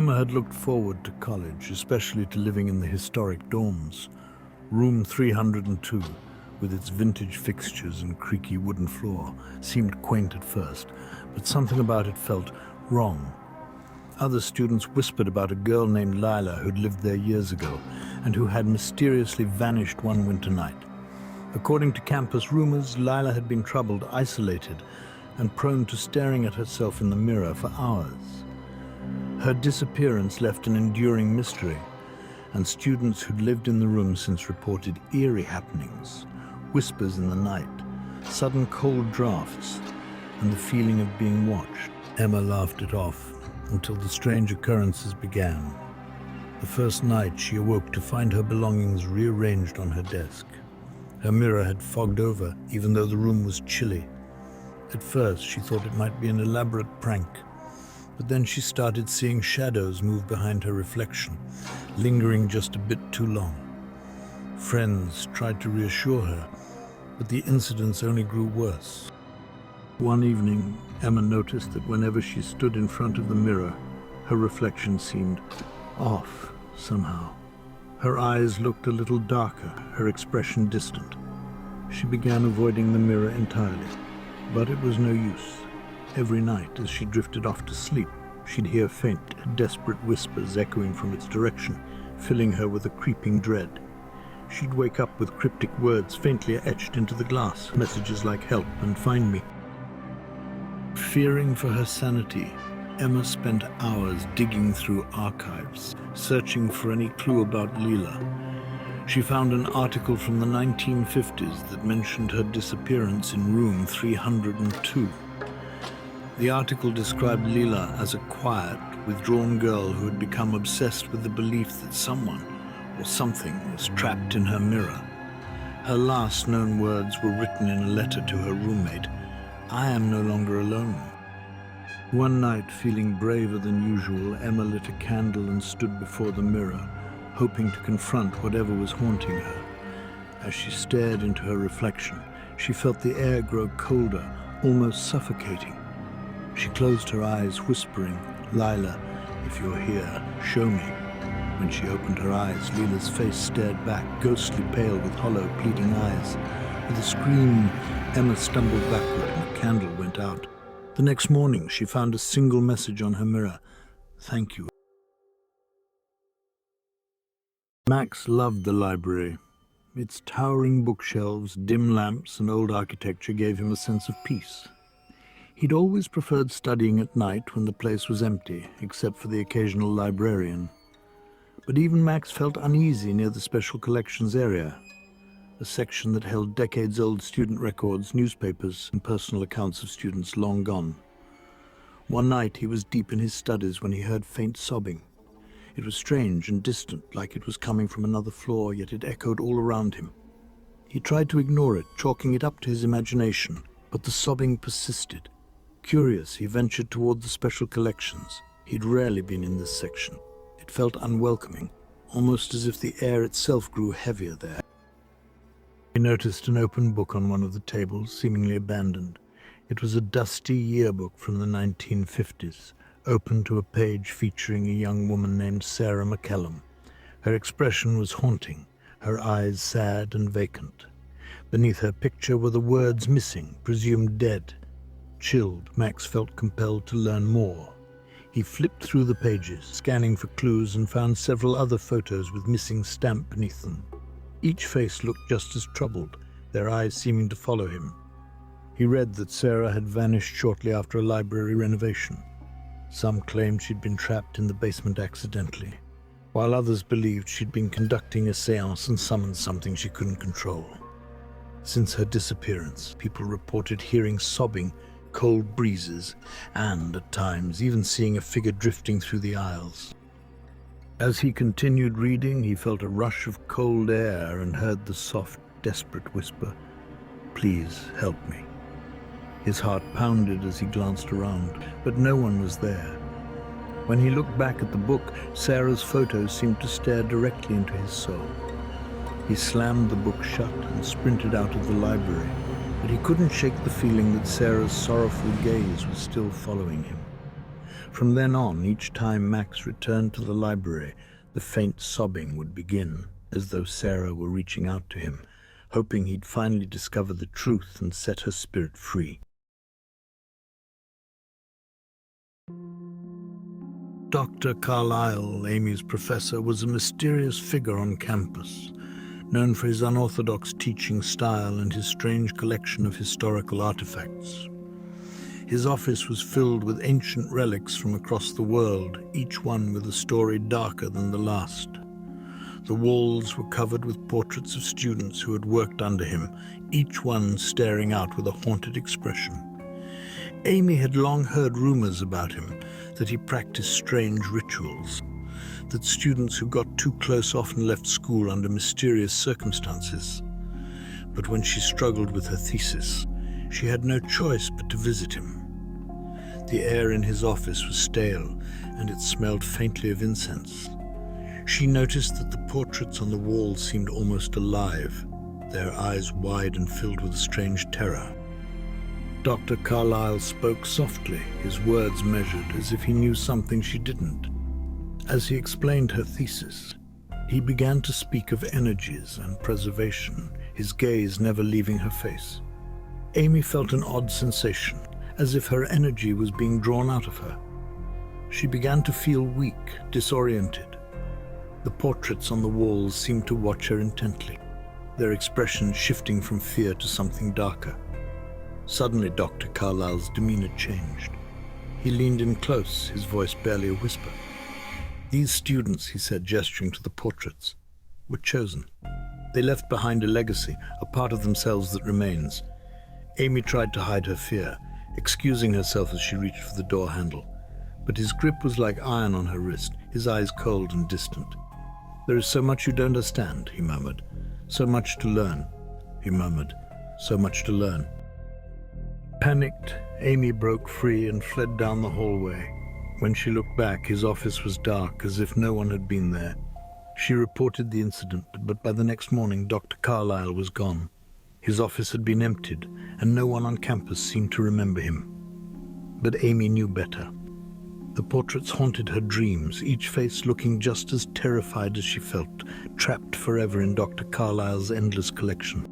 Emma had looked forward to college, especially to living in the historic dorms. Room 302, with its vintage fixtures and creaky wooden floor, seemed quaint at first, but something about it felt wrong. Other students whispered about a girl named Lila who'd lived there years ago and who had mysteriously vanished one winter night. According to campus rumors, Lila had been troubled, isolated, and prone to staring at herself in the mirror for hours. Her disappearance left an enduring mystery, and students who'd lived in the room since reported eerie happenings, whispers in the night, sudden cold drafts, and the feeling of being watched. Emma laughed it off until the strange occurrences began. The first night she awoke to find her belongings rearranged on her desk. Her mirror had fogged over, even though the room was chilly. At first she thought it might be an elaborate prank, but then she started seeing shadows move behind her reflection, lingering just a bit too long. Friends tried to reassure her, but the incidents only grew worse. One evening, Emma noticed that whenever she stood in front of the mirror, her reflection seemed off somehow. Her eyes looked a little darker, her expression distant. She began avoiding the mirror entirely, but it was no use. Every night, as she drifted off to sleep, she'd hear faint, desperate whispers echoing from its direction, filling her with a creeping dread. She'd wake up with cryptic words faintly etched into the glass, messages like "help" and "find me." Fearing for her sanity, Emma spent hours digging through archives, searching for any clue about Lila. She found an article from the 1950s that mentioned her disappearance in room 302. The article described Lila as a quiet, withdrawn girl who had become obsessed with the belief that someone or something was trapped in her mirror. Her last known words were written in a letter to her roommate: "I am no longer alone." One night, feeling braver than usual, Emma lit a candle and stood before the mirror, hoping to confront whatever was haunting her. As she stared into her reflection, she felt the air grow colder, almost suffocating. She closed her eyes, whispering, "Lila, if you're here, show me." When she opened her eyes, Lila's face stared back, ghostly pale with hollow, pleading eyes. With a scream, Emma stumbled backward and the candle went out. The next morning, she found a single message on her mirror: "Thank you." Max loved the library. Its towering bookshelves, dim lamps, and old architecture gave him a sense of peace. He'd always preferred studying at night when the place was empty, except for the occasional librarian. But even Max felt uneasy near the special collections area, a section that held decades-old student records, newspapers, and personal accounts of students long gone. One night he was deep in his studies when he heard faint sobbing. It was strange and distant, like it was coming from another floor, yet it echoed all around him. He tried to ignore it, chalking it up to his imagination, but the sobbing persisted. Curious, he ventured toward the special collections. He'd rarely been in this section. It felt unwelcoming, almost as if the air itself grew heavier there. He noticed an open book on one of the tables, seemingly abandoned. It was a dusty yearbook from the 1950s, open to a page featuring a young woman named Sarah McCallum. Her expression was haunting, her eyes sad and vacant. Beneath her picture were the words missing, presumed dead. Chilled, Max felt compelled to learn more. He flipped through the pages, scanning for clues, and found several other photos with missing stamp beneath them. Each face looked just as troubled, their eyes seeming to follow him. He read that Sarah had vanished shortly after a library renovation. Some claimed she'd been trapped in the basement accidentally, while others believed she'd been conducting a séance and summoned something she couldn't control. Since her disappearance, people reported hearing sobbing, cold breezes, and, at times, even seeing a figure drifting through the aisles. As he continued reading, he felt a rush of cold air and heard the soft, desperate whisper, "Please help me." His heart pounded as he glanced around, but no one was there. When he looked back at the book, Sarah's photos seemed to stare directly into his soul. He slammed the book shut and sprinted out of the library, but he couldn't shake the feeling that Sarah's sorrowful gaze was still following him. From then on, each time Max returned to the library, the faint sobbing would begin, as though Sarah were reaching out to him, hoping he'd finally discover the truth and set her spirit free. Dr. Carlyle, Amy's professor, was a mysterious figure on campus, known for his unorthodox teaching style and his strange collection of historical artifacts. His office was filled with ancient relics from across the world, each one with a story darker than the last. The walls were covered with portraits of students who had worked under him, each one staring out with a haunted expression. Amy had long heard rumors about him, that he practiced strange rituals, that students who got too close often left school under mysterious circumstances. But when she struggled with her thesis, she had no choice but to visit him. The air in his office was stale, and it smelled faintly of incense. She noticed that the portraits on the wall seemed almost alive, their eyes wide and filled with a strange terror. Dr. Carlyle spoke softly, his words measured, as if he knew something she didn't. As he explained her thesis, he began to speak of energies and preservation, his gaze never leaving her face. Amy felt an odd sensation, as if her energy was being drawn out of her. She began to feel weak, disoriented. The portraits on the walls seemed to watch her intently, their expressions shifting from fear to something darker. Suddenly, Dr. Carlyle's demeanor changed. He leaned in close, his voice barely a whisper. "These students," he said, gesturing to the portraits, "were chosen. They left behind a legacy, a part of themselves that remains." Amy tried to hide her fear, excusing herself as she reached for the door handle. But his grip was like iron on her wrist, his eyes cold and distant. "There is so much you don't understand," he murmured. "So much to learn," he murmured. "So much to learn." Panicked, Amy broke free and fled down the hallway. When she looked back, his office was dark, as if no one had been there. She reported the incident, but by the next morning, Dr. Carlyle was gone. His office had been emptied, and no one on campus seemed to remember him. But Amy knew better. The portraits haunted her dreams, each face looking just as terrified as she felt, trapped forever in Dr. Carlyle's endless collection.